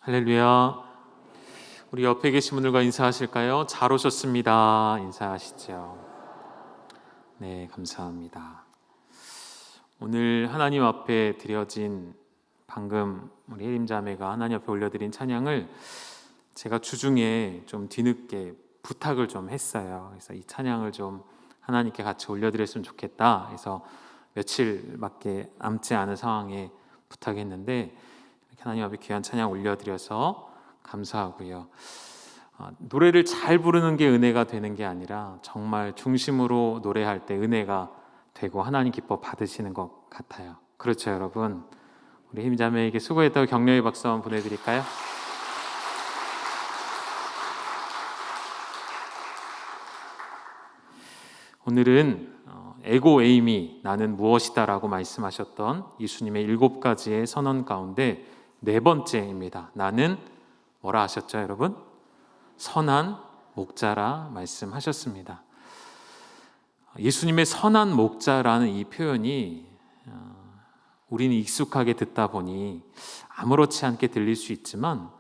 할렐루야. 우리 옆에 계신 분들과 인사하실까요? 잘 오셨습니다. 인사하시죠. 네, 감사합니다. 오늘 하나님 앞에 드려진 방금 우리 혜림 자매가 하나님 앞에 올려드린 찬양을 제가 주중에 좀 뒤늦게 부탁을 좀 했어요. 그래서 이 찬양을 좀 하나님께 같이 올려드렸으면 좋겠다. 그래서 며칠밖에 남지 않은 상황에 부탁했는데 하나님 앞에 귀한 찬양 올려드려서 감사하고요. 노래를 잘 부르는 게 은혜가 되는 게 아니라 정말 중심으로 노래할 때 은혜가 되고 하나님 기뻐 받으시는 것 같아요. 그렇죠, 여러분? 우리 힘자매에게 수고했다고 격려의 박수 한번 보내드릴까요? 오늘은 에고 에이미 나는 무엇이다 라고 말씀하셨던 예수님의 7가지의 선언 가운데 네 번째입니다. 나는 뭐라 하셨죠, 여러분? 선한 목자라 말씀하셨습니다. 예수님의 선한 목자라는 이 표현이 우리는 익숙하게 듣다 보니 아무렇지 않게 들릴 수 있지만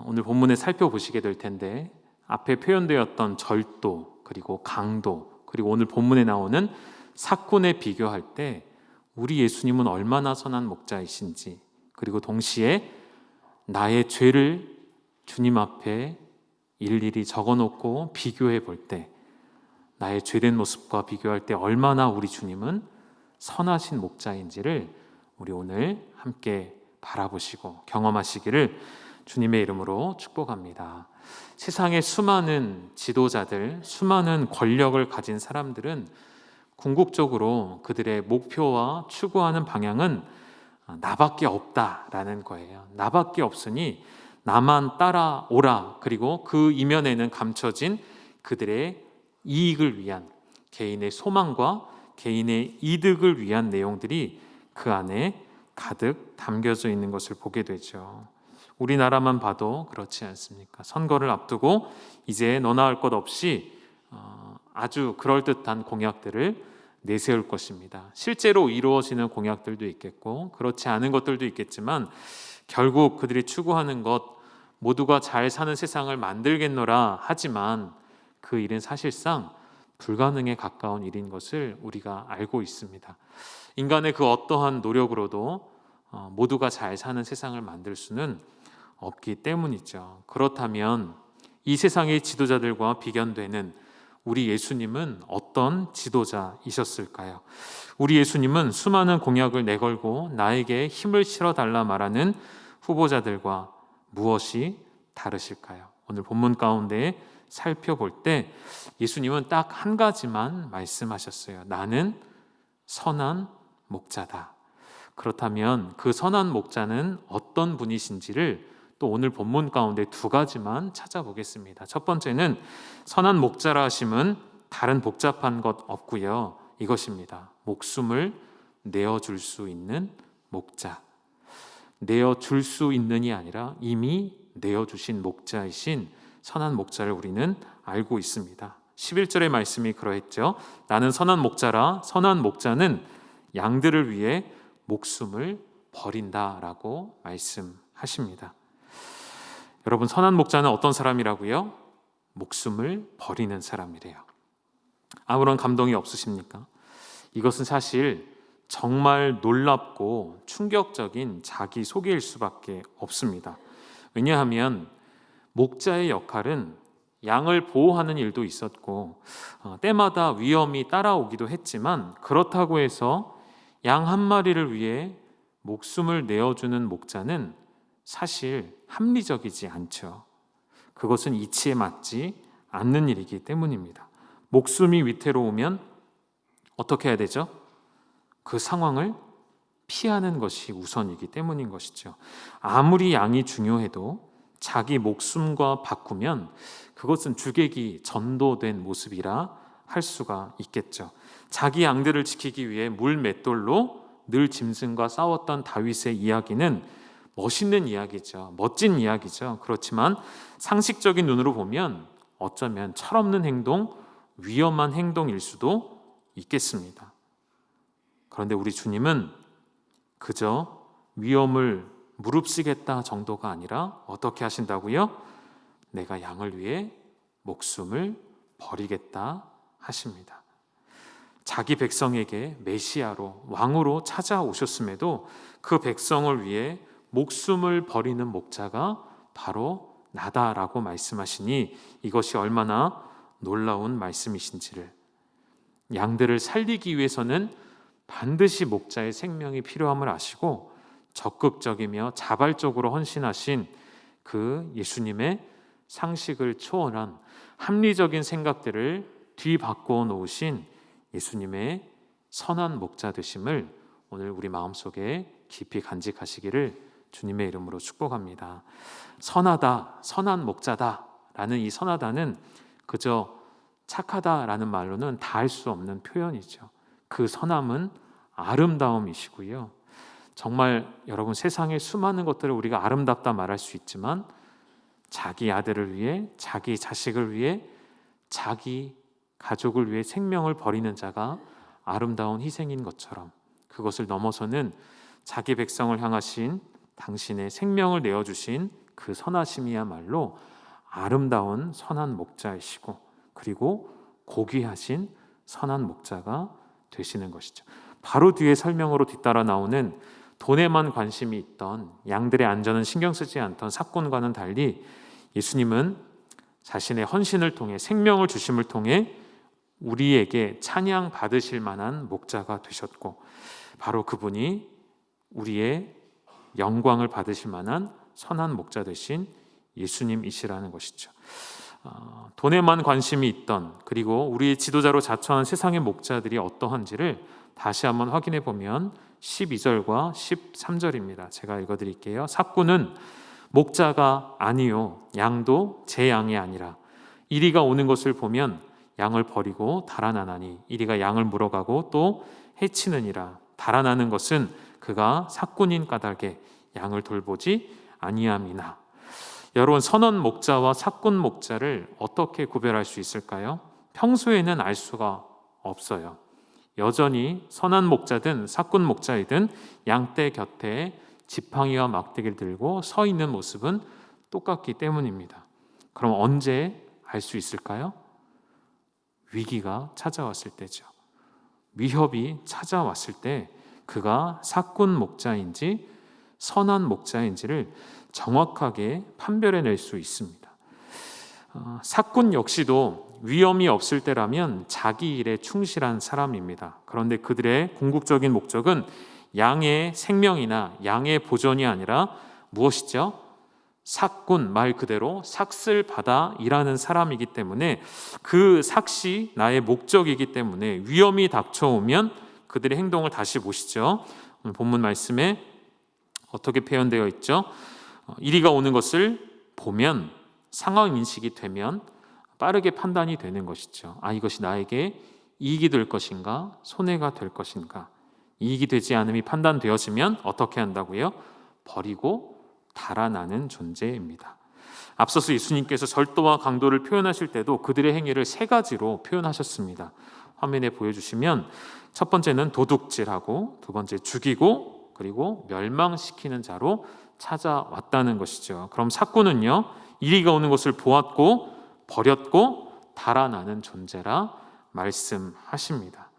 오늘 본문에 살펴보시게 될 텐데 앞에 표현되었던 절도 그리고 강도 그리고 오늘 본문에 나오는 사건에 비교할 때 우리 예수님은 얼마나 선한 목자이신지, 그리고 동시에 나의 죄를 주님 앞에 일일이 적어놓고 비교해 볼 때 나의 죄된 모습과 비교할 때 얼마나 우리 주님은 선하신 목자인지를 우리 오늘 함께 바라보시고 경험하시기를 주님의 이름으로 축복합니다. 세상의 수많은 지도자들, 수많은 권력을 가진 사람들은 궁극적으로 그들의 목표와 추구하는 방향은 나밖에 없다라는 거예요. 나밖에 없으니 나만 따라오라. 그리고 그 이면에는 감춰진 그들의 이익을 위한, 개인의 소망과 개인의 이득을 위한 내용들이 그 안에 가득 담겨져 있는 것을 보게 되죠. 우리나라만 봐도 그렇지 않습니까? 선거를 앞두고 이제 너나 할 것 없이 아주 그럴듯한 공약들을 내세울 것입니다. 실제로 이루어지는 공약들도 있겠고 그렇지 않은 것들도 있겠지만 결국 그들이 추구하는 것 모두가 잘 사는 세상을 만들겠노라 하지만 그 일은 사실상 불가능에 가까운 일인 것을 우리가 알고 있습니다. 인간의 그 어떠한 노력으로도 모두가 잘 사는 세상을 만들 수는 없기 때문이죠. 그렇다면 이 세상의 지도자들과 비견되는 우리 예수님은 어떤 지도자이셨을까요? 우리 예수님은 수많은 공약을 내걸고 나에게 힘을 실어달라 말하는 후보자들과 무엇이 다르실까요? 오늘 본문 가운데 살펴볼 때 예수님은 딱 한 가지만 말씀하셨어요. 나는 선한 목자다. 그렇다면 그 선한 목자는 어떤 분이신지를 또 오늘 본문 가운데 두 가지만 찾아보겠습니다. 첫 번째는 선한 목자라 하심은 다른 복잡한 것 없고요. 이것입니다. 목숨을 내어줄 수 있는 목자. 내어줄 수 있는이 아니라 이미 내어주신 목자이신 선한 목자를 우리는 알고 있습니다. 11절의 말씀이 그러했죠. 나는 선한 목자라. 선한 목자는 양들을 위해 목숨을 버린다라고 말씀하십니다. 여러분, 선한 목자는 어떤 사람이라고요? 목숨을 버리는 사람이래요. 아무런 감동이 없으십니까? 이것은 사실 정말 놀랍고 충격적인 자기소개일 수밖에 없습니다. 왜냐하면 목자의 역할은 양을 보호하는 일도 있었고 때마다 위험이 따라오기도 했지만 그렇다고 해서 양 한 마리를 위해 목숨을 내어주는 목자는 사실 합리적이지 않죠. 그것은 이치에 맞지 않는 일이기 때문입니다. 목숨이 위태로우면 어떻게 해야 되죠? 그 상황을 피하는 것이 우선이기 때문인 것이죠. 아무리 양이 중요해도 자기 목숨과 바꾸면 그것은 주객이 전도된 모습이라 할 수가 있겠죠. 자기 양들을 지키기 위해 물 맷돌로 늘 짐승과 싸웠던 다윗의 이야기는 멋있는 이야기죠. 멋진 이야기죠. 그렇지만 상식적인 눈으로 보면 어쩌면 철없는 행동, 위험한 행동일 수도 있겠습니다. 그런데 우리 주님은 그저 위험을 무릅쓰겠다 정도가 아니라 어떻게 하신다고요? 내가 양을 위해 목숨을 버리겠다 하십니다. 자기 백성에게 메시아로 왕으로 찾아오셨음에도 그 백성을 위해 목숨을 버리는 목자가 바로 나다라고 말씀하시니 이것이 얼마나 놀라운 말씀이신지를, 양들을 살리기 위해서는 반드시 목자의 생명이 필요함을 아시고 적극적이며 자발적으로 헌신하신 그 예수님의 상식을 초월한 합리적인 생각들을 뒤바꿔 놓으신 예수님의 선한 목자 되심을 오늘 우리 마음속에 깊이 간직하시기를 주님의 이름으로 축복합니다. 선하다, 선한 목자다 라는 이 선하다는 그저 착하다라는 말로는 다 할 수 없는 표현이죠. 그 선함은 아름다움이시고요. 정말 여러분, 세상의 수많은 것들을 우리가 아름답다 말할 수 있지만 자기 아들을 위해, 자기 자식을 위해, 자기 가족을 위해 생명을 버리는 자가 아름다운 희생인 것처럼 그것을 넘어서는 자기 백성을 향하신 당신의 생명을 내어주신 그 선하심이야말로 아름다운 선한 목자이시고 그리고 고귀하신 선한 목자가 되시는 것이죠. 바로 뒤에 설명으로 뒤따라 나오는 돈에만 관심이 있던, 양들의 안전은 신경 쓰지 않던 삭군과는 달리 예수님은 자신의 헌신을 통해, 생명을 주심을 통해 우리에게 찬양 받으실 만한 목자가 되셨고 바로 그분이 우리의 영광을 받으실 만한 선한 목자 되신 예수님이시라는 것이죠. 돈에만 관심이 있던, 그리고 우리의 지도자로 자처한 세상의 목자들이 어떠한지를 다시 한번 확인해 보면 12절과 13절입니다. 제가 읽어드릴게요. 삭군은 목자가 아니요 양도 제 양이 아니라 이리가 오는 것을 보면 양을 버리고 달아나나니 이리가 양을 물어가고 또 해치느니라. 달아나는 것은 그가 삭군인 까닭에 양을 돌보지 아니함이나. 여러분, 선한 목자와 삭군 목자를 어떻게 구별할 수 있을까요? 평소에는 알 수가 없어요. 여전히 선한 목자든 삭군 목자이든 양떼 곁에 지팡이와 막대기를 들고 서 있는 모습은 똑같기 때문입니다. 그럼 언제 알 수 있을까요? 위기가 찾아왔을 때죠. 위협이 찾아왔을 때 그가 삭군 목자인지 선한 목자인지를 정확하게 판별해낼 수 있습니다. 삭군 역시도 위험이 없을 때라면 자기 일에 충실한 사람입니다. 그런데 그들의 궁극적인 목적은 양의 생명이나 양의 보존이 아니라 무엇이죠? 삭군, 말 그대로 삭슬 받아 일하는 사람이기 때문에 그 삭시 나의 목적이기 때문에 위험이 닥쳐오면 그들의 행동을 다시 보시죠. 오늘 본문 말씀에 어떻게 표현되어 있죠? 이리가 오는 것을 보면, 상황 인식이 되면 빠르게 판단이 되는 것이죠. 이것이 나에게 이익이 될 것인가 손해가 될 것인가. 이익이 되지 않음이 판단되어지면 어떻게 한다고요? 버리고 달아나는 존재입니다. 앞서서 예수님께서 절도와 강도를 표현하실 때도 그들의 행위를 세 가지로 표현하셨습니다. 화면에 보여주시면 첫 번째는 도둑질하고, 두 번째 죽이고, 그리고 멸망시키는 자로 찾아왔다는 것이죠. 그럼 삭군은요, 이리가 오는 것을 보았고 버렸고 달아나는 존재라 말씀하십니다.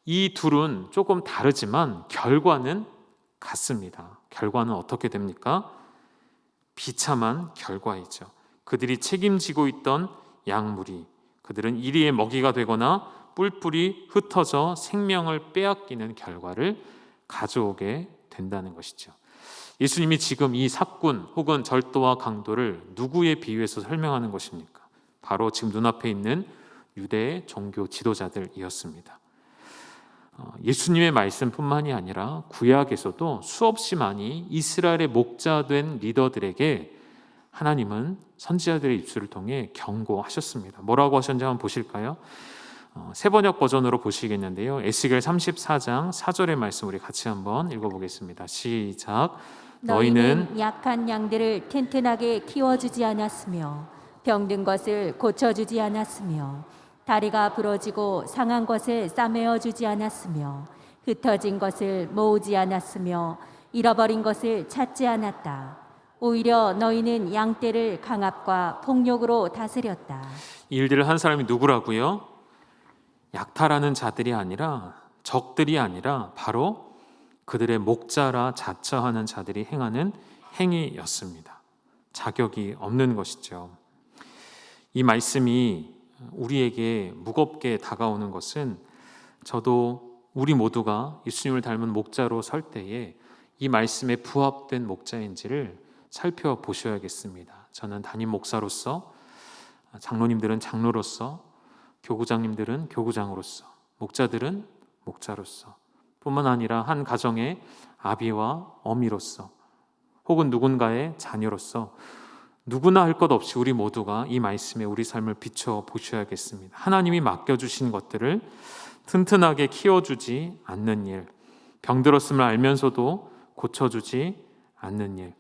이 둘은 조금 다르지만 결과는 같습니다. 결과는 어떻게 됩니까? 비참한 결과이죠. 그들이 책임지고 있던 양무리, 그들은 이리의 먹이가 되거나 뿔뿔이 흩어져 생명을 빼앗기는 결과를 가져오게 된다는 것이죠. 예수님이 지금 이 삭군 혹은 절도와 강도를 누구에 비유해서 설명하는 것입니까? 바로 지금 눈앞에 있는 유대의 종교 지도자들이었습니다. 예수님의 말씀뿐만이 아니라 구약에서도 수없이 많이 이스라엘의 목자된 리더들에게 하나님은 선지자들의 입술을 통해 경고하셨습니다. 뭐라고 하셨는지 한번 보실까요? 세번역 버전으로 보시겠는데요. 에스겔 34장 4절의 말씀 우리 같이 한번 읽어보겠습니다. 시작. 너희는 약한 양들을 튼튼하게 키워주지 않았으며 병든 것을 고쳐주지 않았으며 다리가 부러지고 상한 것을 싸매어 주지 않았으며 흩어진 것을 모으지 않았으며 잃어버린 것을 찾지 않았다. 오히려 너희는 양떼를 강압과 폭력으로 다스렸다. 이 일들을 한 사람이 누구라고요? 약탈하는 자들이 아니라, 적들이 아니라 바로 그들의 목자라 자처하는 자들이 행하는 행위였습니다. 자격이 없는 것이죠. 이 말씀이 우리에게 무겁게 다가오는 것은 저도 우리 모두가 예수님을 닮은 목자로 설 때에 이 말씀에 부합된 목자인지를 살펴보셔야겠습니다. 저는 담임 목사로서, 장로님들은 장로로서, 교구장님들은 교구장으로서, 목자들은 목자로서, 뿐만 아니라 한 가정의 아비와 어미로서, 혹은 누군가의 자녀로서 누구나 할 것 없이 우리 모두가 이 말씀에 우리 삶을 비춰 보셔야겠습니다. 하나님이 맡겨주신 것들을 튼튼하게 키워주지 않는 일, 병들었음을 알면서도 고쳐주지 않는 일,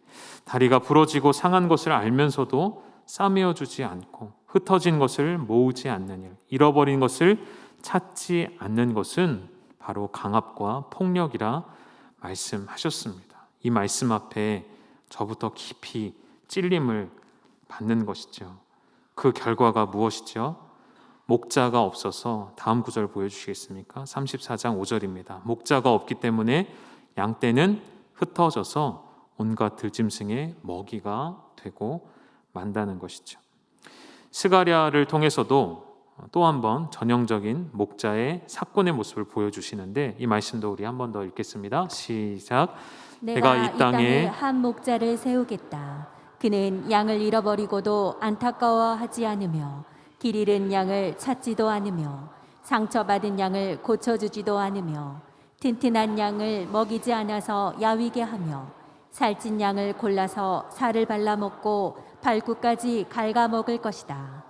다리가 부러지고 상한 것을 알면서도 싸매어주지 않고 흩어진 것을 모으지 않는 일, 잃어버린 것을 찾지 않는 것은 바로 강압과 폭력이라 말씀하셨습니다. 이 말씀 앞에 저부터 깊이 찔림을 받는 것이죠. 그 결과가 무엇이죠? 목자가 없어서, 다음 구절 보여주시겠습니까? 34장 5절입니다. 목자가 없기 때문에 양떼는 흩어져서 온갖 들짐승의 먹이가 되고 만다는 것이죠. 스가랴를 통해서도 또 한 번 전형적인 목자의 사꾼의 모습을 보여주시는데, 이 말씀도 우리 한 번 더 읽겠습니다. 시작. 내가 이 땅에 한 목자를 세우겠다. 그는 양을 잃어버리고도 안타까워하지 않으며 길 잃은 양을 찾지도 않으며 상처받은 양을 고쳐주지도 않으며 튼튼한 양을 먹이지 않아서 야위게 하며 살찐 양을 골라서 살을 발라먹고 발굽까지 갉아먹을 것이다.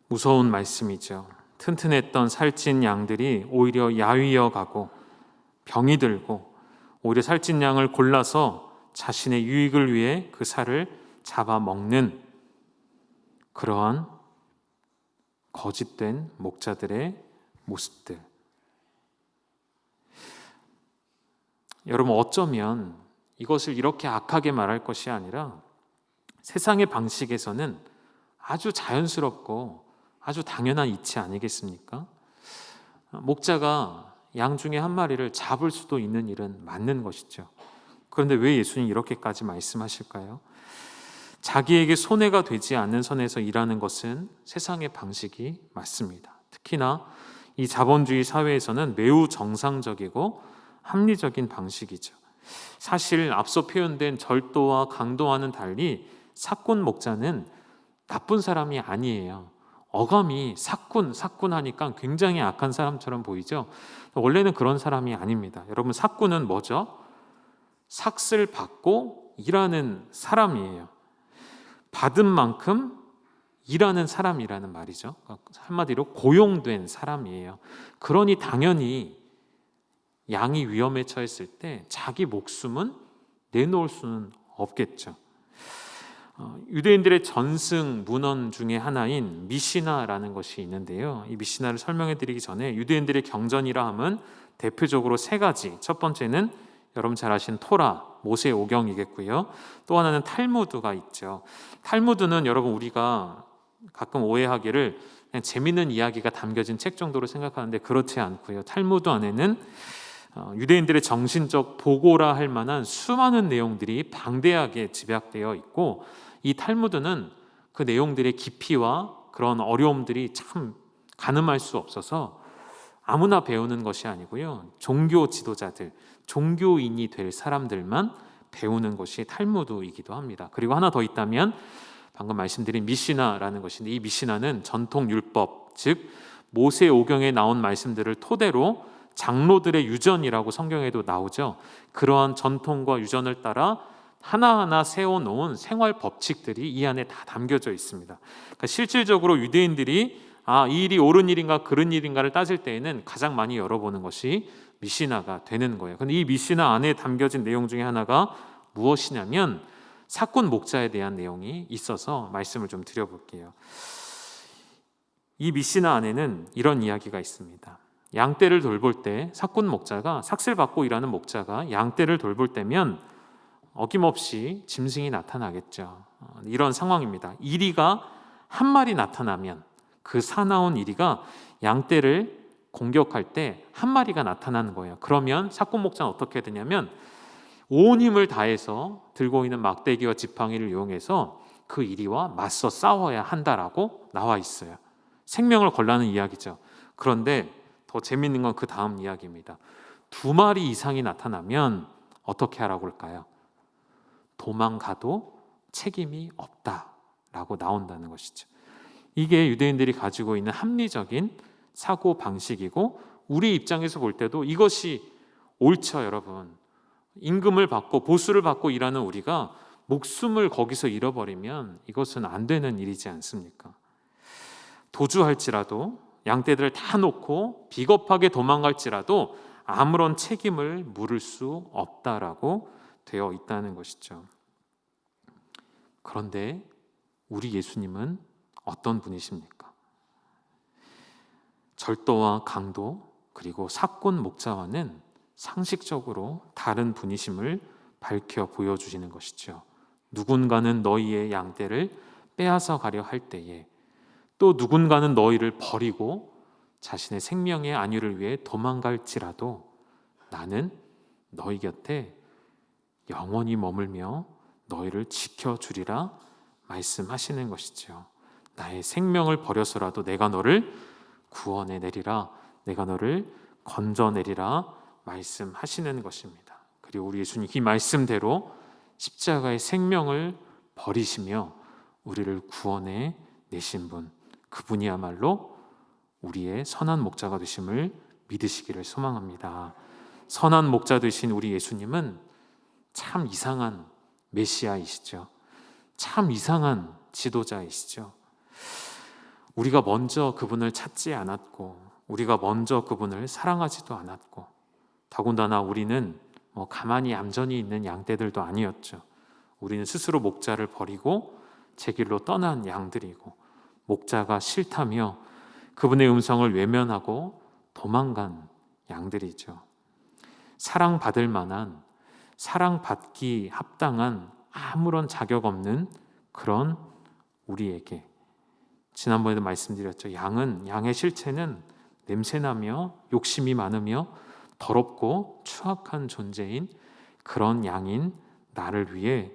무서운 말씀이죠. 튼튼했던 살찐 양들이 오히려 야위어 가고 병이 들고, 오히려 살찐 양을 골라서 자신의 유익을 위해 그 살을 잡아먹는 그러한 거짓된 목자들의 모습들. 여러분, 어쩌면 이것을 이렇게 악하게 말할 것이 아니라 세상의 방식에서는 아주 자연스럽고 아주 당연한 이치 아니겠습니까? 목자가 양 중에 한 마리를 잡을 수도 있는 일은 맞는 것이죠. 그런데 왜 예수님 이렇게까지 말씀하실까요? 자기에게 손해가 되지 않는 선에서 일하는 것은 세상의 방식이 맞습니다. 특히나 이 자본주의 사회에서는 매우 정상적이고 합리적인 방식이죠. 사실 앞서 표현된 절도와 강도와는 달리 사꾼 목자는 나쁜 사람이 아니에요. 어감이 사꾼 하니까 굉장히 악한 사람처럼 보이죠. 원래는 그런 사람이 아닙니다. 여러분, 사꾼은 뭐죠? 삭슬 받고 일하는 사람이에요. 받은 만큼 일하는 사람이라는 말이죠. 한마디로 고용된 사람이에요. 그러니 당연히 양이 위험에 처했을 때 자기 목숨은 내놓을 수는 없겠죠. 유대인들의 전승 문헌 중에 하나인 미시나라는 것이 있는데요. 이 미시나를 설명해 드리기 전에 유대인들의 경전이라 함은 대표적으로 세 가지. 첫 번째는 여러분 잘 아시는 토라, 모세 오경이겠고요. 또 하나는 탈무드가 있죠. 탈무드는 여러분 우리가 가끔 오해하기를 그냥 재밌는 이야기가 담겨진 책 정도로 생각하는데 그렇지 않고요. 탈무드 안에는 유대인들의 정신적 보고라 할 만한 수많은 내용들이 방대하게 집약되어 있고, 이 탈무드는 그 내용들의 깊이와 그런 어려움들이 참 가늠할 수 없어서 아무나 배우는 것이 아니고요. 종교 지도자들, 종교인이 될 사람들만 배우는 것이 탈무드이기도 합니다. 그리고 하나 더 있다면 방금 말씀드린 미시나라는 것인데, 이 미시나는 전통 율법, 즉 모세 오경에 나온 말씀들을 토대로 장로들의 유전이라고 성경에도 나오죠. 그러한 전통과 유전을 따라 하나하나 세워놓은 생활 법칙들이 이 안에 다 담겨져 있습니다. 그러니까 실질적으로 유대인들이 이 일이 옳은 일인가 그른 일인가를 따질 때에는 가장 많이 열어보는 것이 미시나가 되는 거예요. 그런데 이 미시나 안에 담겨진 내용 중에 하나가 무엇이냐면 사꾼 목자에 대한 내용이 있어서 말씀을 좀 드려볼게요. 이 미시나 안에는 이런 이야기가 있습니다. 양떼를 돌볼 때 삭군 목자가 삭슬 받고 일하는 목자가 양떼를 돌볼 때면 어김없이 짐승이 나타나겠죠. 이런 상황입니다. 이리가 한 마리 나타나면 그 사나운 이리가 양떼를 공격할 때 한 마리가 나타나는 거예요. 그러면 삭군 목자는 어떻게 되냐면 온 힘을 다해서 들고 있는 막대기와 지팡이를 이용해서 그 이리와 맞서 싸워야 한다라고 나와 있어요. 생명을 걸라는 이야기죠. 그런데 더 재밌는 건 그 다음 이야기입니다. 2마리 이상이 나타나면 어떻게 하라고 할까요? 도망가도 책임이 없다라고 나온다는 것이죠. 이게 유대인들이 가지고 있는 합리적인 사고 방식이고 우리 입장에서 볼 때도 이것이 옳죠, 여러분. 임금을 받고 보수를 받고 일하는 우리가 목숨을 거기서 잃어버리면 이것은 안 되는 일이지 않습니까? 도주할지라도 양떼들을 다 놓고 비겁하게 도망갈지라도 아무런 책임을 물을 수 없다라고 되어 있다는 것이죠. 그런데 우리 예수님은 어떤 분이십니까? 절도와 강도 그리고 삭군 목자와는 상식적으로 다른 분이심을 밝혀 보여주시는 것이죠. 누군가는 너희의 양떼를 빼앗아 가려 할 때에 또 누군가는 너희를 버리고 자신의 생명의 안위를 위해 도망갈지라도 나는 너희 곁에 영원히 머물며 너희를 지켜주리라 말씀하시는 것이죠. 나의 생명을 버려서라도 내가 너를 구원해 내리라, 내가 너를 건져내리라 말씀하시는 것입니다. 그리고 우리 예수님 이 말씀대로 십자가의 생명을 버리시며 우리를 구원해 내신 분, 그분이야말로 우리의 선한 목자가 되심을 믿으시기를 소망합니다. 선한 목자 되신 우리 예수님은 참 이상한 메시아이시죠. 참 이상한 지도자이시죠. 우리가 먼저 그분을 찾지 않았고 우리가 먼저 그분을 사랑하지도 않았고 더군다나 우리는 가만히 얌전히 있는 양떼들도 아니었죠. 우리는 스스로 목자를 버리고 제 길로 떠난 양들이고 목자가 싫다며 그분의 음성을 외면하고 도망간 양들이죠. 사랑받을 만한, 사랑받기 합당한 아무런 자격 없는 그런 우리에게, 지난번에도 말씀드렸죠. 양의 실체는 냄새나며 욕심이 많으며 더럽고 추악한 존재인 그런 양인 나를 위해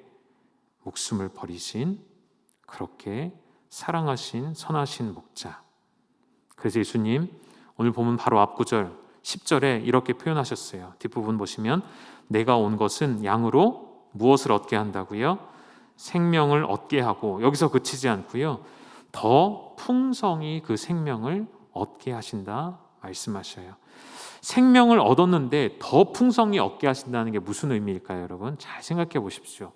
목숨을 버리신, 그렇게 사랑하신 선하신 목자. 그래서 예수님 오늘 보면 바로 앞구절 10절에 이렇게 표현하셨어요. 뒷부분 보시면 내가 온 것은 양으로 무엇을 얻게 한다고요? 생명을 얻게 하고, 여기서 그치지 않고요, 더 풍성히 그 생명을 얻게 하신다 말씀하셔요. 생명을 얻었는데 더 풍성히 얻게 하신다는 게 무슨 의미일까요, 여러분? 잘 생각해 보십시오.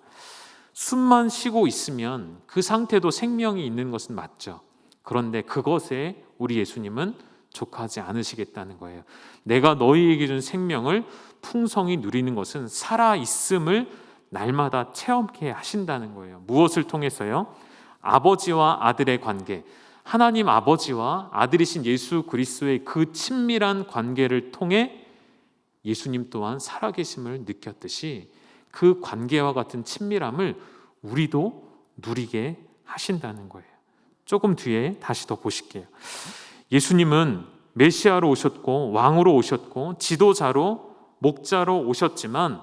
숨만 쉬고 있으면 그 상태도 생명이 있는 것은 맞죠. 그런데 그것에 우리 예수님은 족하지 않으시겠다는 거예요. 내가 너희에게 준 생명을 풍성히 누리는 것은 살아있음을 날마다 체험케 하신다는 거예요. 무엇을 통해서요? 아버지와 아들의 관계, 하나님 아버지와 아들이신 예수 그리스도의 그 친밀한 관계를 통해 예수님 또한 살아계심을 느꼈듯이 그 관계와 같은 친밀함을 우리도 누리게 하신다는 거예요. 조금 뒤에 다시 더 보실게요. 예수님은 메시아로 오셨고 왕으로 오셨고 지도자로 목자로 오셨지만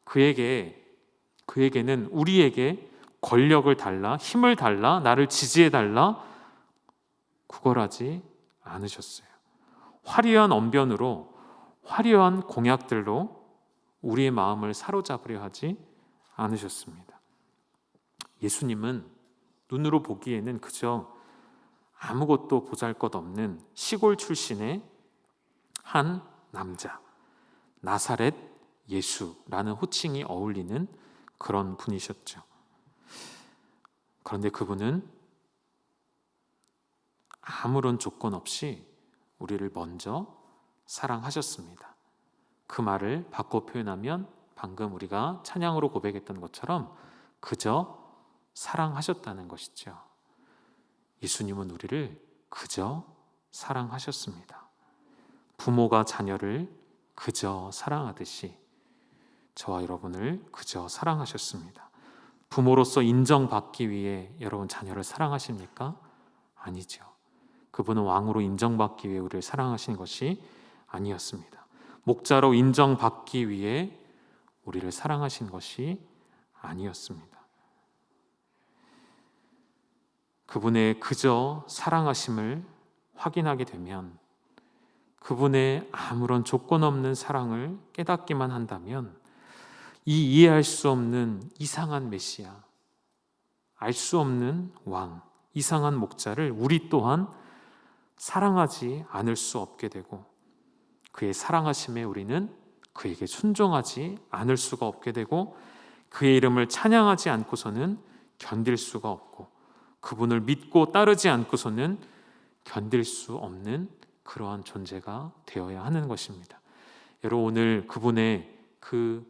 그에게는 우리에게 권력을 달라, 힘을 달라, 나를 지지해 달라 구걸하지 않으셨어요. 화려한 언변으로, 화려한 공약들로 우리의 마음을 사로잡으려 하지 않으셨습니다. 예수님은 눈으로 보기에는 그저 아무것도 보잘것없는 시골 출신의 한 남자, 나사렛 예수라는 호칭이 어울리는 그런 분이셨죠. 그런데 그분은 아무런 조건 없이 우리를 먼저 사랑하셨습니다. 그 말을 바꿔 표현하면 방금 우리가 찬양으로 고백했던 것처럼 그저 사랑하셨다는 것이죠. 예수님은 우리를 그저 사랑하셨습니다. 부모가 자녀를 그저 사랑하듯이 저와 여러분을 그저 사랑하셨습니다. 부모로서 인정받기 위해 여러분 자녀를 사랑하십니까? 아니죠. 그분은 왕으로 인정받기 위해 우리를 사랑하신 것이 아니었습니다. 목자로 인정받기 위해 우리를 사랑하신 것이 아니었습니다. 그분의 그저 사랑하심을 확인하게 되면, 그분의 아무런 조건 없는 사랑을 깨닫기만 한다면, 이 이해할 수 없는 이상한 메시아, 알 수 없는 왕, 이상한 목자를 우리 또한 사랑하지 않을 수 없게 되고, 그의 사랑하심에 우리는 그에게 순종하지 않을 수가 없게 되고, 그의 이름을 찬양하지 않고서는 견딜 수가 없고, 그분을 믿고 따르지 않고서는 견딜 수 없는 그러한 존재가 되어야 하는 것입니다. 여러분, 오늘 그분의 그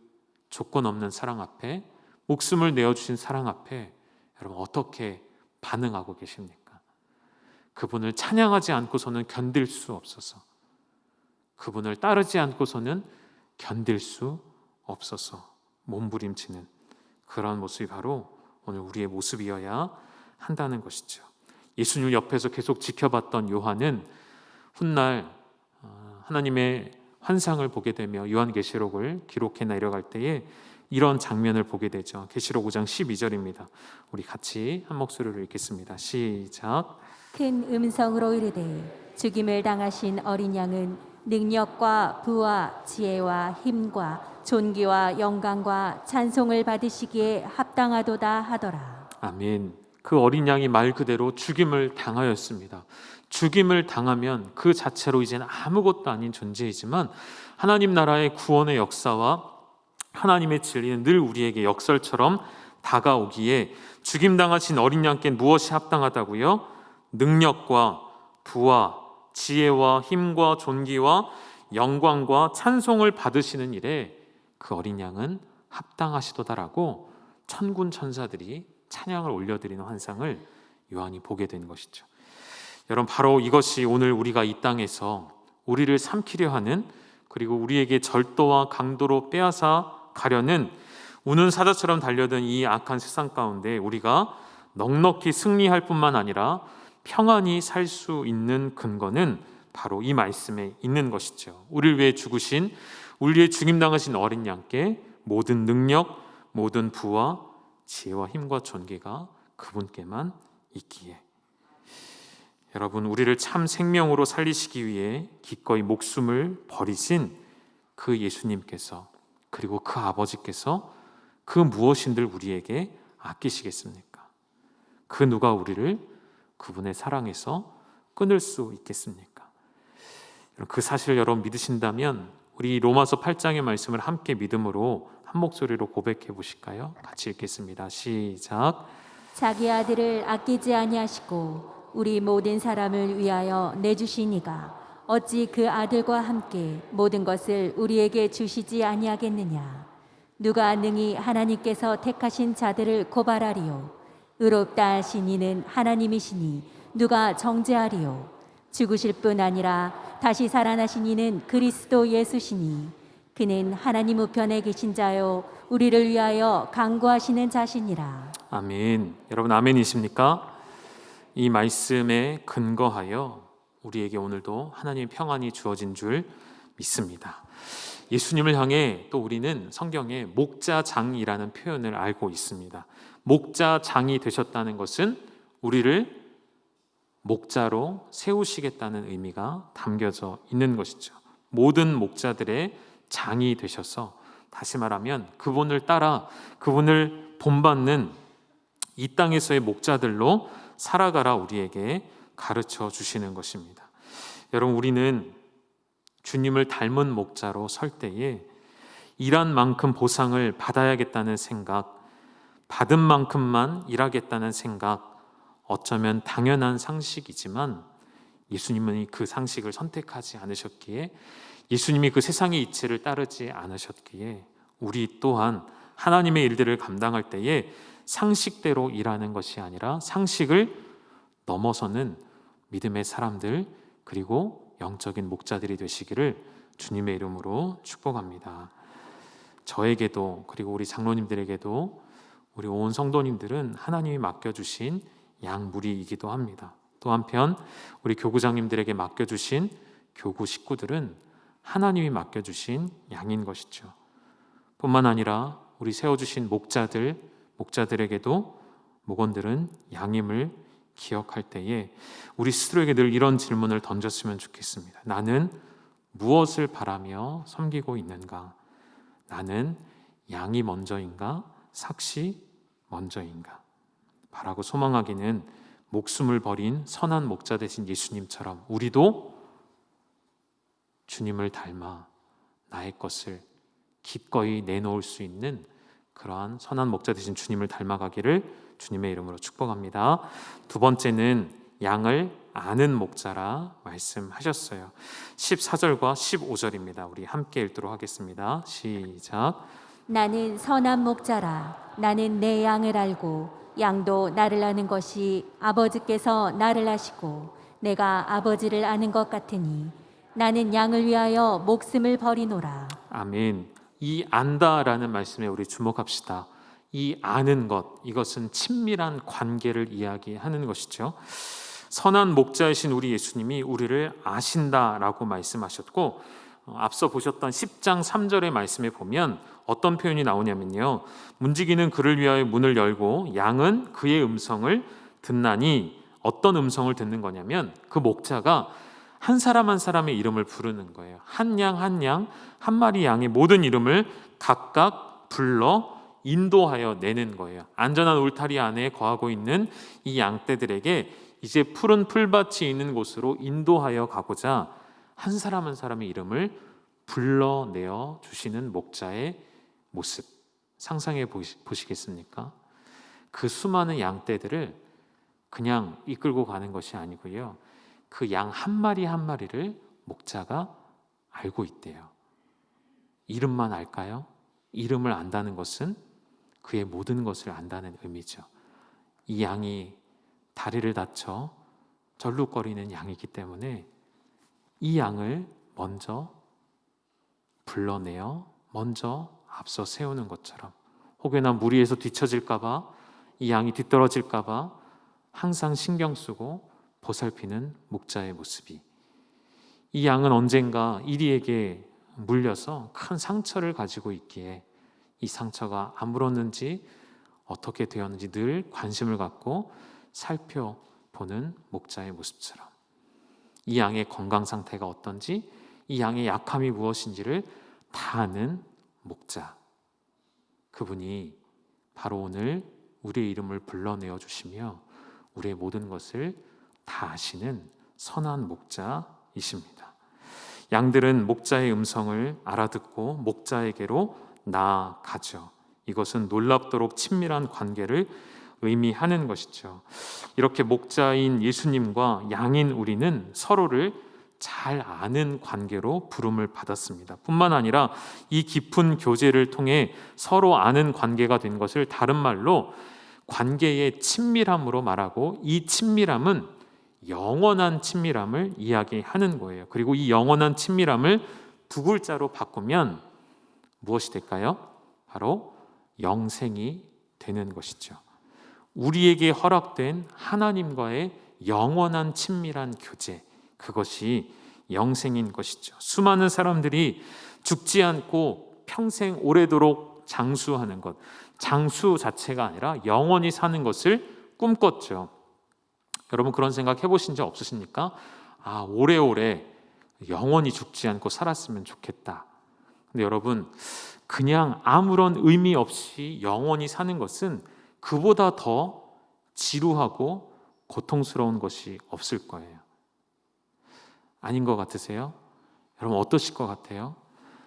조건 없는 사랑 앞에, 목숨을 내어주신 사랑 앞에 여러분 어떻게 반응하고 계십니까? 그분을 찬양하지 않고서는 견딜 수 없어서, 그분을 따르지 않고서는 견딜 수 없어서 몸부림치는 그런 모습이 바로 오늘 우리의 모습이어야 한다는 것이죠. 예수님을 옆에서 계속 지켜봤던 요한은 훗날 하나님의 환상을 보게 되며 요한계시록을 기록해 내려갈 때에 이런 장면을 보게 되죠. 계시록 5장 12절입니다. 우리 같이 한 목소리로 읽겠습니다. 시작. 큰 음성으로 이르되 죽임을 당하신 어린 양은 능력과 부와 지혜와 힘과 존귀와 영광과 찬송을 받으시기에 합당하도다 하더라. 아멘. 그 어린 양이 말 그대로 죽임을 당하였습니다. 죽임을 당하면 그 자체로 이제는 아무것도 아닌 존재이지만 하나님 나라의 구원의 역사와 하나님의 진리는 늘 우리에게 역설처럼 다가오기에 죽임당하신 어린 양께 무엇이 합당하다고요? 능력과 부와 지혜와 힘과 존귀와 영광과 찬송을 받으시는 일에 그 어린 양은 합당하시도다라고 천군 천사들이 찬양을 올려드리는 환상을 요한이 보게 된 것이죠. 여러분, 바로 이것이 오늘 우리가 이 땅에서 우리를 삼키려 하는, 그리고 우리에게 절도와 강도로 빼앗아 가려는 우는 사자처럼 달려든 이 악한 세상 가운데 우리가 넉넉히 승리할 뿐만 아니라 평안히 살 수 있는 근거는 바로 이 말씀에 있는 것이죠. 우리를 위해 죽으신, 우리를 위해 죽임당하신 어린 양께 모든 능력, 모든 부와 지혜와 힘과 존귀가 그분께만 있기에, 여러분, 우리를 참 생명으로 살리시기 위해 기꺼이 목숨을 버리신 그 예수님께서, 그리고 그 아버지께서 그 무엇인들 우리에게 아끼시겠습니까? 그 누가 우리를 그분의 사랑에서 끊을 수 있겠습니까? 그 사실을 여러분 믿으신다면 우리 로마서 8장의 말씀을 함께 믿음으로 한 목소리로 고백해 보실까요? 같이 읽겠습니다. 시작. 자기 아들을 아끼지 아니하시고 우리 모든 사람을 위하여 내주시니가 어찌 그 아들과 함께 모든 것을 우리에게 주시지 아니하겠느냐. 누가 능히 하나님께서 택하신 자들을 고발하리요. 의롭다 하신 이는 하나님이시니 누가 정죄하리요. 죽으실 뿐 아니라 다시 살아나신 이는 그리스도 예수시니 그는 하나님 우편에 계신 자요 우리를 위하여 간구하시는 자시니라. 아멘. 여러분, 아멘이십니까? 이 말씀에 근거하여 우리에게 오늘도 하나님의 평안이 주어진 줄 믿습니다. 예수님을 향해 또 우리는 성경에 목자장이라는 표현을 알고 있습니다. 목자장이 되셨다는 것은 우리를 목자로 세우시겠다는 의미가 담겨져 있는 것이죠. 모든 목자들의 장이 되셔서, 다시 말하면 그분을 따라 그분을 본받는 이 땅에서의 목자들로 살아가라 우리에게 가르쳐 주시는 것입니다. 여러분, 우리는 주님을 닮은 목자로 설 때에 일한 만큼 보상을 받아야겠다는 생각, 받은 만큼만 일하겠다는 생각, 어쩌면 당연한 상식이지만 예수님은 그 상식을 선택하지 않으셨기에, 예수님이 그 세상의 이치를 따르지 않으셨기에 우리 또한 하나님의 일들을 감당할 때에 상식대로 일하는 것이 아니라 상식을 넘어서는 믿음의 사람들, 그리고 영적인 목자들이 되시기를 주님의 이름으로 축복합니다. 저에게도 그리고 우리 장로님들에게도 우리 온 성도님들은 하나님이 맡겨주신 양무리이기도 합니다. 또 한편 우리 교구장님들에게 맡겨주신 교구 식구들은 하나님이 맡겨주신 양인 것이죠. 뿐만 아니라 우리 세워주신 목자들에게도 목원들은 양임을 기억할 때에 우리 스스로에게 늘 이런 질문을 던졌으면 좋겠습니다. 나는 무엇을 바라며 섬기고 있는가? 나는 양이 먼저인가? 삭시 먼저인가? 바라고 소망하기는 목숨을 버린 선한 목자 되신 예수님처럼 우리도 주님을 닮아 나의 것을 기꺼이 내놓을 수 있는 그러한 선한 목자 되신 주님을 닮아가기를 주님의 이름으로 축복합니다. 두 번째는 양을 아는 목자라 말씀하셨어요. 14절과 15절입니다. 우리 함께 읽도록 하겠습니다. 시작. 나는 선한 목자라. 나는 내 양을 알고 양도 나를 아는 것이 아버지께서 나를 아시고 내가 아버지를 아는 것 같으니 나는 양을 위하여 목숨을 버리노라. 아멘. 이 안다라는 말씀에 우리 주목합시다. 이 아는 것, 이것은 친밀한 관계를 이야기하는 것이죠. 선한 목자이신 우리 예수님이 우리를 아신다라고 말씀하셨고, 앞서 보셨던 10장 3절의 말씀에 보면 어떤 표현이 나오냐면요, 문지기는 그를 위하여 문을 열고 양은 그의 음성을 듣나니, 어떤 음성을 듣는 거냐면 그 목자가 한 사람 한 사람의 이름을 부르는 거예요. 한 양 한 양, 한 마리 양의 모든 이름을 각각 불러 인도하여 내는 거예요. 안전한 울타리 안에 거하고 있는 이 양떼들에게 이제 푸른 풀밭이 있는 곳으로 인도하여 가고자 한 사람 한 사람의 이름을 불러내어 주시는 목자의 모습 상상해 보시겠습니까? 그 수많은 양떼들을 그냥 이끌고 가는 것이 아니고요, 그 양 한 마리 한 마리를 목자가 알고 있대요. 이름만 알까요? 이름을 안다는 것은 그의 모든 것을 안다는 의미죠. 이 양이 다리를 다쳐 절룩거리는 양이기 때문에 이 양을 먼저 불러내어 먼저 앞서 세우는 것처럼, 혹여나 무리에서 뒤처질까 봐, 이 양이 뒤떨어질까 봐 항상 신경 쓰고 보살피는 목자의 모습이, 이 양은 언젠가 이리에게 물려서 큰 상처를 가지고 있기에 이 상처가 아물었는지 어떻게 되었는지 늘 관심을 갖고 살펴보는 목자의 모습처럼, 이 양의 건강 상태가 어떤지, 이 양의 약함이 무엇인지를 다 아는 목자, 그분이 바로 오늘 우리의 이름을 불러내어 주시며 우리의 모든 것을 다 아시는 선한 목자이십니다. 양들은 목자의 음성을 알아듣고 목자에게로 나아가죠. 이것은 놀랍도록 친밀한 관계를 의미하는 것이죠. 이렇게 목자인 예수님과 양인 우리는 서로를 잘 아는 관계로 부름을 받았습니다. 뿐만 아니라 이 깊은 교제를 통해 서로 아는 관계가 된 것을 다른 말로 관계의 친밀함으로 말하고, 이 친밀함은 영원한 친밀함을 이야기하는 거예요. 그리고 이 영원한 친밀함을 두 글자로 바꾸면 무엇이 될까요? 바로 영생이 되는 것이죠. 우리에게 허락된 하나님과의 영원한 친밀한 교제, 그것이 영생인 것이죠. 수많은 사람들이 죽지 않고 평생 오래도록 장수하는 것, 장수 자체가 아니라 영원히 사는 것을 꿈꿨죠. 여러분 그런 생각 해보신 적 없으십니까? 아, 오래오래 영원히 죽지 않고 살았으면 좋겠다. 근데 여러분, 그냥 아무런 의미 없이 영원히 사는 것은 그보다 더 지루하고 고통스러운 것이 없을 거예요. 아닌 것 같으세요? 여러분 어떠실 것 같아요?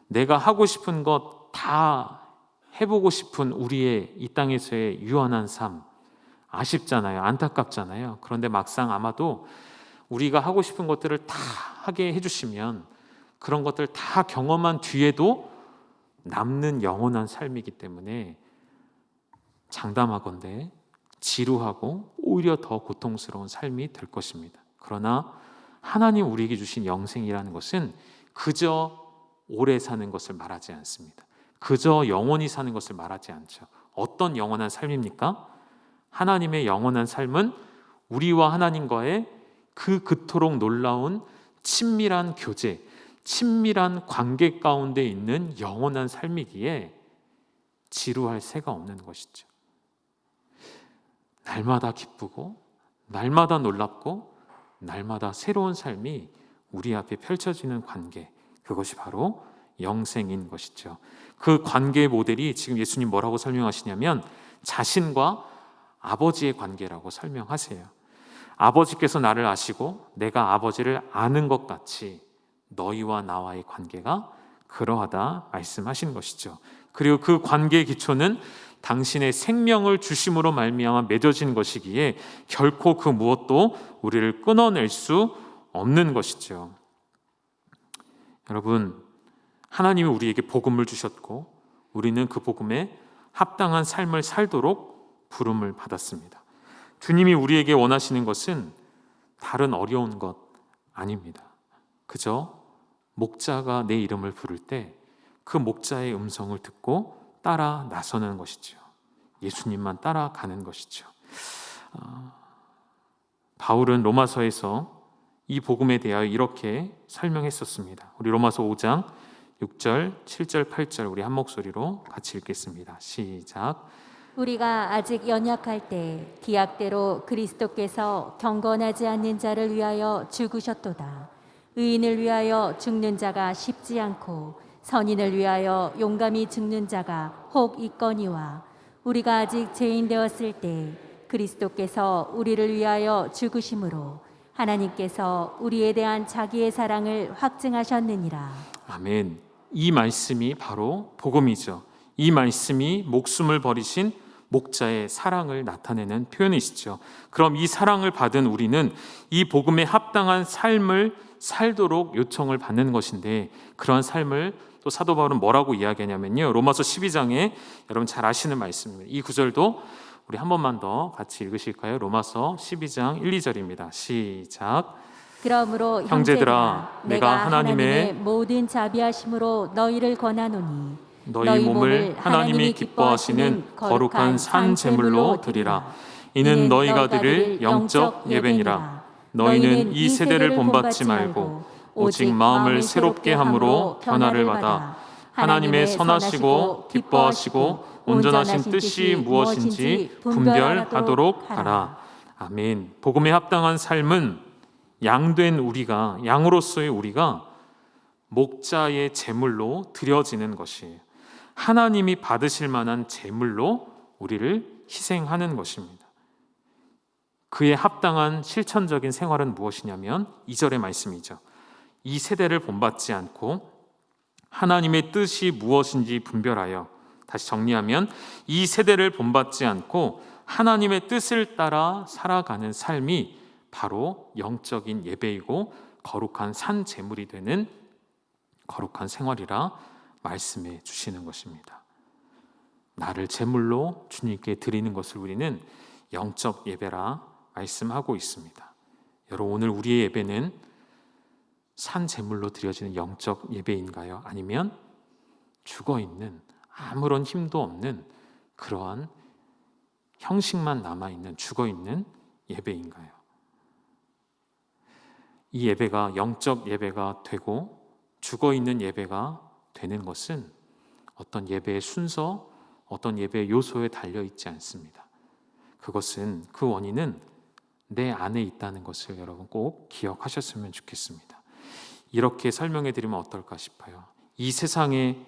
내가 하고 싶은 것 다 해보고 싶은 우리의 이 땅에서의 유한한 삶, 아쉽잖아요. 안타깝잖아요. 그런데 막상 아마도 우리가 하고 싶은 것들을 다 하게 해주시면 그런 것들 다 경험한 뒤에도 남는 영원한 삶이기 때문에 장담하건대 지루하고 오히려 더 고통스러운 삶이 될 것입니다. 그러나 하나님 우리에게 주신 영생이라는 것은 그저 오래 사는 것을 말하지 않습니다. 그저 영원히 사는 것을 말하지 않죠. 어떤 영원한 삶입니까? 하나님의 영원한 삶은 우리와 하나님과의 그 그토록 놀라운 친밀한 교제, 친밀한 관계 가운데 있는 영원한 삶이기에 지루할 새가 없는 것이죠. 날마다 기쁘고 날마다 놀랍고 날마다 새로운 삶이 우리 앞에 펼쳐지는 관계, 그것이 바로 영생인 것이죠. 그 관계의 모델이 지금 예수님 뭐라고 설명하시냐면 자신과 아버지의 관계라고 설명하세요. 아버지께서 나를 아시고 내가 아버지를 아는 것 같이 너희와 나와의 관계가 그러하다 말씀하신 것이죠. 그리고 그 관계의 기초는 당신의 생명을 주심으로 말미암아 맺어진 것이기에 결코 그 무엇도 우리를 끊어낼 수 없는 것이죠. 여러분, 하나님이 우리에게 복음을 주셨고 우리는 그 복음에 합당한 삶을 살도록 부름을 받았습니다. 주님이 우리에게 원하시는 것은 다른 어려운 것 아닙니다. 그저 목자가 내 이름을 부를 때 그 목자의 음성을 듣고 따라 나서는 것이죠. 예수님만 따라가는 것이죠. 바울은 로마서에서 이 복음에 대하여 이렇게 설명했었습니다. 우리 로마서 5장 6절, 7절, 8절 우리 한 목소리로 같이 읽겠습니다. 시작. 우리가 아직 연약할 때 기약대로 그리스도께서 경건하지 않는 자를 위하여 죽으셨도다. 의인을 위하여 죽는 자가 쉽지 않고 선인을 위하여 용감히 죽는 자가 혹 있거니와 우리가 아직 죄인 되었을 때 그리스도께서 우리를 위하여 죽으심으로 하나님께서 우리에 대한 자기의 사랑을 확증하셨느니라. 아멘. 이 말씀이 바로 복음이죠. 이 말씀이 목숨을 버리신 목자의 사랑을 나타내는 표현이시죠. 그럼 이 사랑을 받은 우리는 이 복음에 합당한 삶을 살도록 요청을 받는 것인데, 그러한 삶을 또 사도 바울은 뭐라고 이야기하냐면요, 로마서 12장에 여러분 잘 아시는 말씀입니다. 이 구절도 우리 한 번만 더 같이 읽으실까요? 로마서 12장 1, 2절입니다. 시작. 그러므로 형제들아 내가 하나님의 모든 자비하심으로 너희를 권하노니 너희 몸을 하나님이 기뻐하시는 거룩한 산 제물로 드리라. 이는 너희가 드릴 영적 예배니라. 너희는 이 세대를 본받지 말고 오직 마음을 새롭게 함으로 변화를 받아 하나님의 선하시고 기뻐하시고 온전하신 뜻이 무엇인지 분별하도록 하라. 아멘. 복음에 합당한 삶은 양된 우리가, 양으로서의 우리가 목자의 제물로 드려지는 것이에요. 하나님이 받으실 만한 제물로 우리를 희생하는 것입니다. 그에 합당한 실천적인 생활은 무엇이냐면 2절의 말씀이죠. 이 세대를 본받지 않고 하나님의 뜻이 무엇인지 분별하여, 다시 정리하면 이 세대를 본받지 않고 하나님의 뜻을 따라 살아가는 삶이 바로 영적인 예배이고 거룩한 산 제물이 되는 거룩한 생활이라 말씀해 주시는 것입니다. 나를 제물로 주님께 드리는 것을 우리는 영적 예배라 말씀하고 있습니다. 여러분, 오늘 우리의 예배는 산 제물로 드려지는 영적 예배인가요? 아니면 죽어있는 아무런 힘도 없는 그러한 형식만 남아있는 죽어있는 예배인가요? 이 예배가 영적 예배가 되고 죽어있는 예배가 되는 것은 어떤 예배의 순서, 어떤 예배의 요소에 달려있지 않습니다. 그것은, 그 원인은 내 안에 있다는 것을 여러분 꼭 기억하셨으면 좋겠습니다. 이렇게 설명해 드리면 어떨까 싶어요. 이 세상의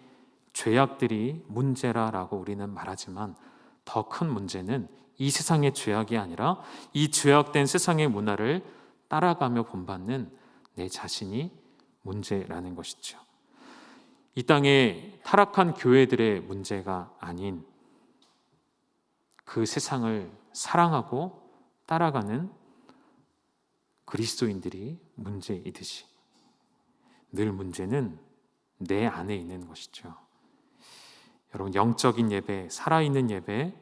죄악들이 문제라고 우리는 말하지만 더 큰 문제는 이 세상의 죄악이 아니라 이 죄악된 세상의 문화를 따라가며 본받는 내 자신이 문제라는 것이죠. 이 땅에 타락한 교회들의 문제가 아닌 그 세상을 사랑하고 따라가는 그리스도인들이 문제이듯이 늘 문제는 내 안에 있는 것이죠. 여러분, 영적인 예배, 살아있는 예배,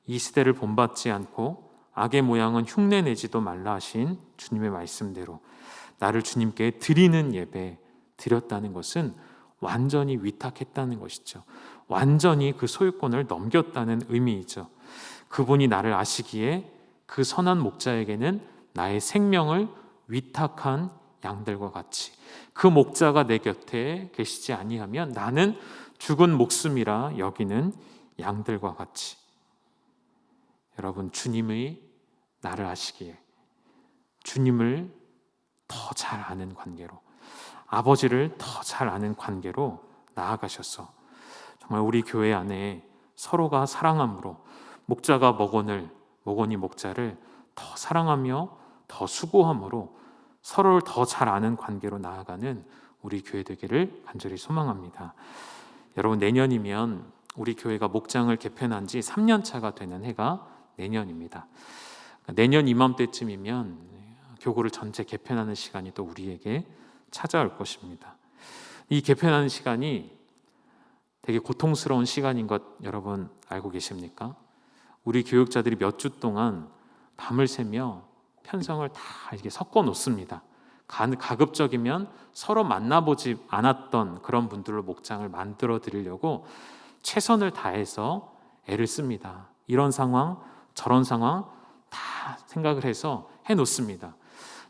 이 시대를 본받지 않고 악의 모양은 흉내내지도 말라 하신 주님의 말씀대로 나를 주님께 드리는 예배, 드렸다는 것은 완전히 위탁했다는 것이죠. 완전히 그 소유권을 넘겼다는 의미이죠. 그분이 나를 아시기에 그 선한 목자에게는 나의 생명을 위탁한 양들과 같이, 그 목자가 내 곁에 계시지 아니하면 나는 죽은 목숨이라 여기는 양들과 같이. 여러분, 주님의 나를 아시기에 주님을 더 잘 아는 관계로, 아버지를 더 잘 아는 관계로 나아가셔서 정말 우리 교회 안에 서로가 사랑함으로 목자가 목원을, 목원이 목자를 더 사랑하며 더 수고함으로 서로를 더 잘 아는 관계로 나아가는 우리 교회 되기를 간절히 소망합니다. 여러분, 내년이면 우리 교회가 목장을 개편한 지 3년 차가 되는 해가 내년입니다. 내년 이맘때쯤이면 교구를 전체 개편하는 시간이 또 우리에게 찾아올 것입니다. 이 개편하는 시간이 되게 고통스러운 시간인 것 여러분 알고 계십니까? 우리 교육자들이 몇 주 동안 밤을 새며 편성을 다 이렇게 섞어 놓습니다. 가급적이면 서로 만나보지 않았던 그런 분들로 목장을 만들어 드리려고 최선을 다해서 애를 씁니다. 이런 상황, 저런 상황 다 생각을 해서 해놓습니다.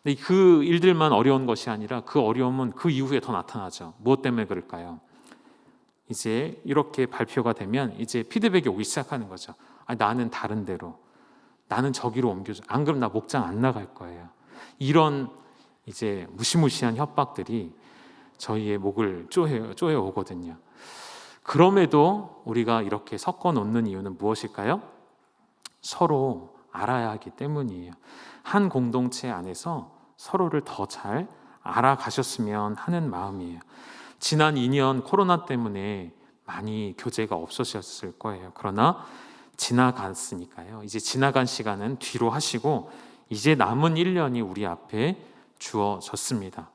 근데 그 일들만 어려운 것이 아니라 그 어려움은 그 이후에 더 나타나죠. 무엇 때문에 그럴까요? 이제 이렇게 발표가 되면 이제 피드백이 오기 시작하는 거죠. 나는 다른 데로, 나는 저기로 옮겨줘. 안 그러면 나 목장 안 나갈 거예요. 이런 이제 무시무시한 협박들이 저희의 목을 쪼여 오거든요. 그럼에도 우리가 이렇게 섞어 놓는 이유는 무엇일까요? 서로 알아야 하기 때문이에요. 한 공동체 안에서 서로를 더 잘 알아가셨으면 하는 마음이에요. 지난 2년 코로나 때문에 많이 교제가 없으셨을 거예요. 그러나 지나갔으니까요. 이제 지나간 시간은 뒤로 하시고 이제 남은 1년이 우리 앞에 주어졌습니다.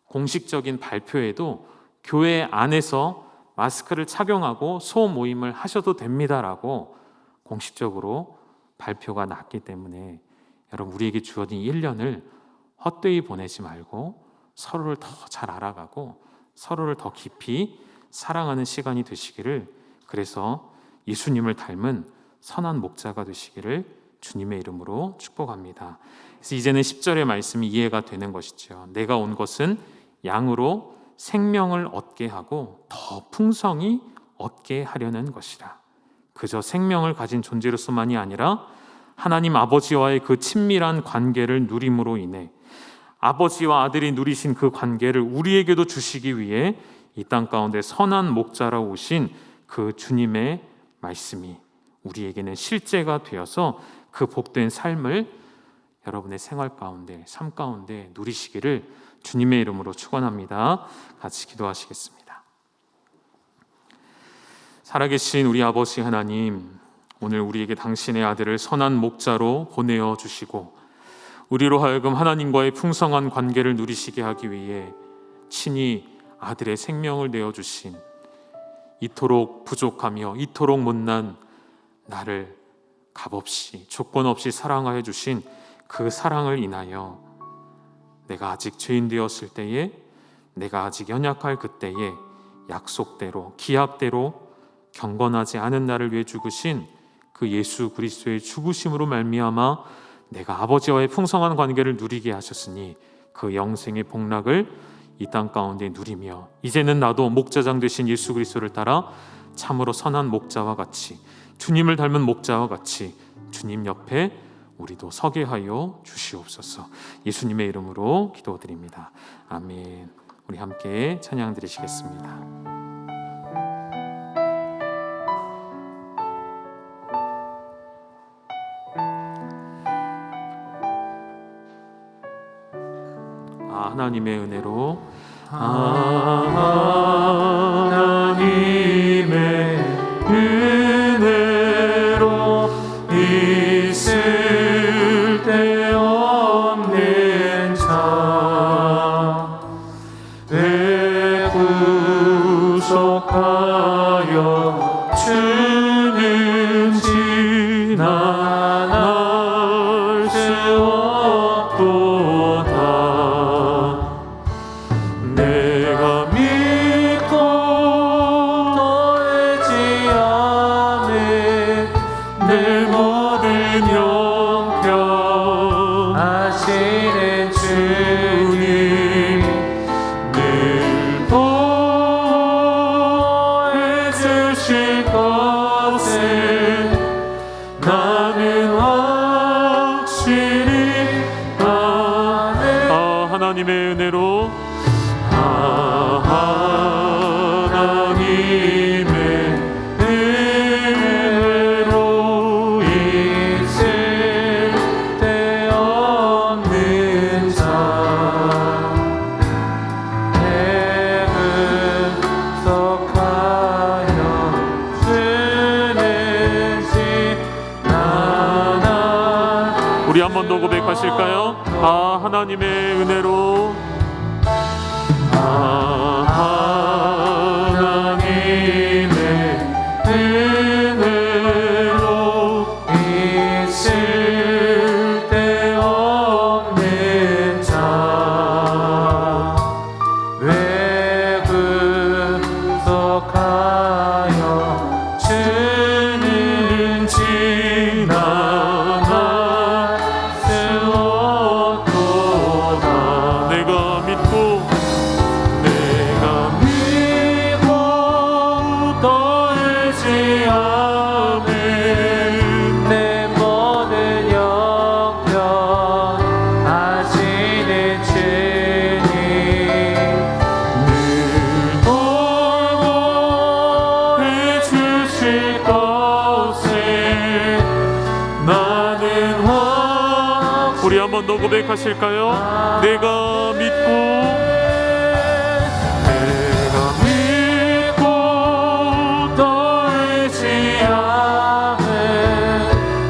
공식적인 발표에도 교회 안에서 마스크를 착용하고 소모임을 하셔도 됩니다라고 공식적으로 발표가 났기 때문에 여러분, 우리에게 주어진 1년을 헛되이 보내지 말고 서로를 더 잘 알아가고 서로를 더 깊이 사랑하는 시간이 되시기를, 그래서 예수님을 닮은 선한 목자가 되시기를 주님의 이름으로 축복합니다. 그래서 이제는 10절의 말씀이 이해가 되는 것이죠. 내가 온 것은 양으로 생명을 얻게 하고 더 풍성히 얻게 하려는 것이라. 그저 생명을 가진 존재로서만이 아니라 하나님 아버지와의 그 친밀한 관계를 누림으로 인해 아버지와 아들이 누리신 그 관계를 우리에게도 주시기 위해 이 땅 가운데 선한 목자라 오신 그 주님의 말씀이 우리에게는 실제가 되어서 그 복된 삶을 여러분의 생활 가운데, 삶 가운데 누리시기를 주님의 이름으로 축원합니다. 같이 기도하시겠습니다. 살아계신 우리 아버지 하나님, 오늘 우리에게 당신의 아들을 선한 목자로 보내어 주시고 우리로 하여금 하나님과의 풍성한 관계를 누리시게 하기 위해 친히 아들의 생명을 내어주신, 이토록 부족하며 이토록 못난 나를 값없이 조건 없이 사랑하여 주신 그 사랑을 인하여 내가 아직 죄인 되었을 때에, 내가 아직 연약할 그때에 약속대로 기합대로 경건하지 않은 나를 위해 죽으신 그 예수 그리스도의 죽으심으로 말미암아 내가 아버지와의 풍성한 관계를 누리게 하셨으니 그 영생의 복락을 이 땅 가운데 누리며 이제는 나도 목자장 되신 예수 그리스도를 따라 참으로 선한 목자와 같이, 주님을 닮은 목자와 같이 주님 옆에 우리도 서게 하여 주시옵소서. 예수님의 이름으로 기도드립니다. 아멘. 우리 함께 찬양 드리시겠습니다. 하나님의 은혜로, 하나님의 은혜로 있을 데 없는 자 구속하여 주는 지나 날 수 없도다. 하나님의 은혜로 하나님의 은혜로 있을 데 없는 자 해분 속하여 주는 지나나. 우리 한 번 더 고백하실까요? 하나님의 은혜로 하나님의 은혜로 있을 데 없는 자 외분 속하여 주는 지나갈 수 없도다. 내가 믿고 떨지 않은 내 모든 영병 하시는 주님 늘 돌고 해주실 것을 나는 우리 한 번 더 고백하실까요? 내가 믿고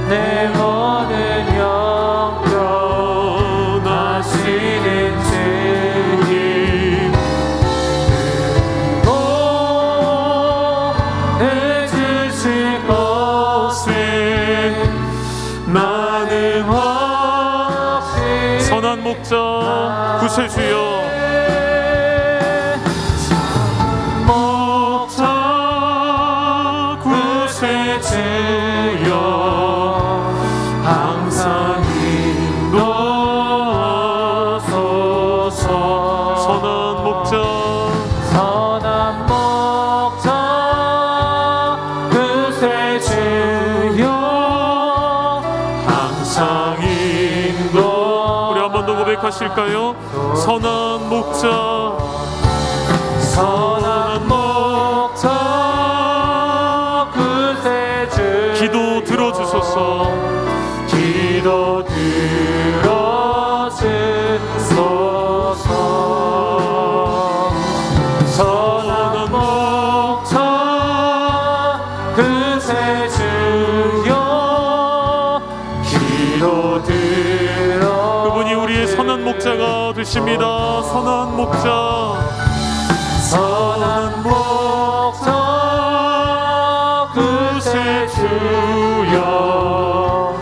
내 모든 영병 하시는 주님 또 해주실 것을 나는 확신. 선한 목자 구세주여 주여 항상 인도하소서. 선한 목자 구세주여 항상 인도. 우리 한 번 더 고백하실까요? 선한 목자 기도 들어주소서. 기도 들어주소서. 선한 목자 구세주여 기도 들어. 그분이 우리의 선한 목자가 되십니다. 선한 목자 구세주여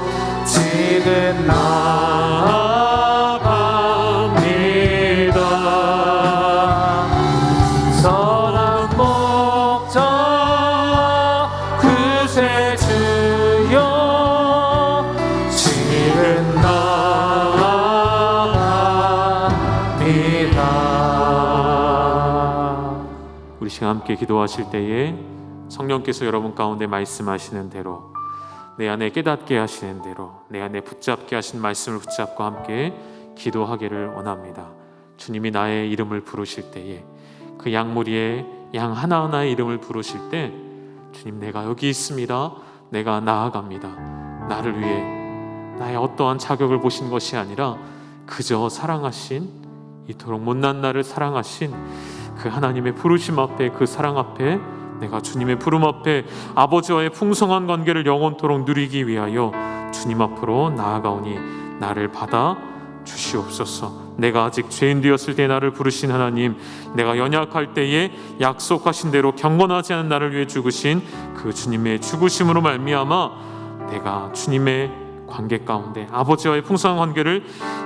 지금 나아갑니다. 선한 목자 구세주여 지금 나아갑니다. 우리 시간 함께 기도하실 때에 성령께서 여러분 가운데 말씀하시는 대로, 내 안에 깨닫게 하시는 대로, 내 안에 붙잡게 하신 말씀을 붙잡고 함께 기도하기를 원합니다. 주님이 나의 이름을 부르실 때에, 그 양무리의 양 하나하나의 이름을 부르실 때, 주님 내가 여기 있습니다, 내가 나아갑니다, 나를 위해 나의 어떠한 자격을 보신 것이 아니라 그저 사랑하신, 이토록 못난 나를 사랑하신 그 하나님의 부르심 앞에, 그 사랑 앞에, 내가 주님의 부름 앞에 아버지와의 풍성한 관계를 영원토록 누리기 위하여 주님 앞으로 나아가오니 나를 받아 주시옵소서. 내가 아직 죄인 되었을 때 나를 부르신 하나님, 내가 연약할 때에 약속하신 대로 경건하지 않은 나를 위해 죽으신 그 주님의 죽으심으로 말미암아 내가 주님의 관계 가운데 아버지와의 풍성한 관계를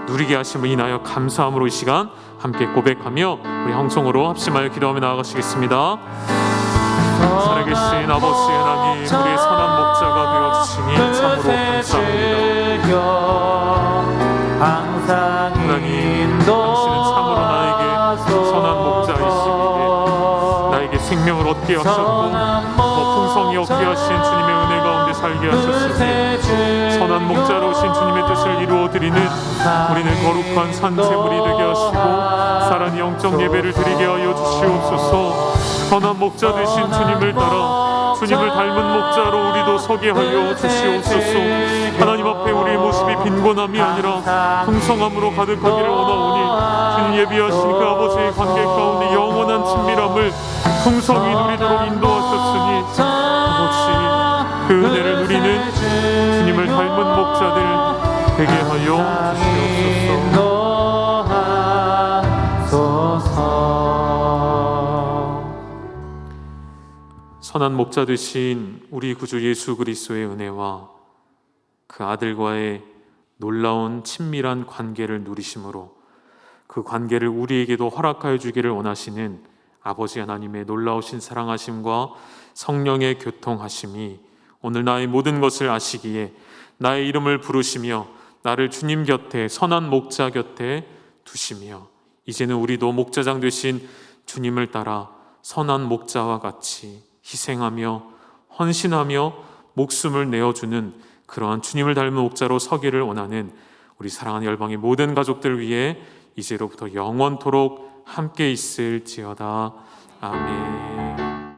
누리게 하심을 인하여 감사함으로 이 시간 함께 고백하며 우리 형성으로 합심하여 기도하며 나아가시겠습니다. 살아계신 아버지 하나님, 우리의 선한 목자가 되어주시니 참으로 감사합니다. 하나님, 당신은 참으로 나에게 선한 목자이시기에 나에게 생명을 얻게 하셨고 더 풍성히 얻게 하신 주님의 은혜 가운데 살게 하셨으니 선한 목자로 오신 주님의 뜻을 이루어 드리는 우리는 거룩한 산제물이 되게 하시고 살아있는 영적 예배를 드리게 하여 주시옵소서. 선한 목자 되신 주님을 따라 주님을 닮은 목자로 우리도 서게 하여 주시옵소서. 하나님 앞에 우리의 모습이 빈곤함이 아니라 풍성함으로 가득하기를 원하오니 주님 예비하신 그 아버지의 관계 가운데 영원한 친밀함을 풍성히 누리도록 인도하셨으니 아버지 그 은혜를 누리는 주님을 닮은 목자들 되게 하여 주시옵소서. 선한 목자 되신 우리 구주 예수 그리스도의 은혜와 그 아들과의 놀라운 친밀한 관계를 누리심으로 그 관계를 우리에게도 허락하여 주기를 원하시는 아버지 하나님의 놀라우신 사랑하심과 성령의 교통하심이 오늘 나의 모든 것을 아시기에 나의 이름을 부르시며 나를 주님 곁에 선한 목자 곁에 두시며 이제는 우리도 목자장 되신 주님을 따라 선한 목자와 같이 희생하며 헌신하며 목숨을 내어주는 그러한 주님을 닮은 목자로 서기를 원하는 우리 사랑하는 열방의 모든 가족들 위해 이제로부터 영원토록 함께 있을지어다. 아멘.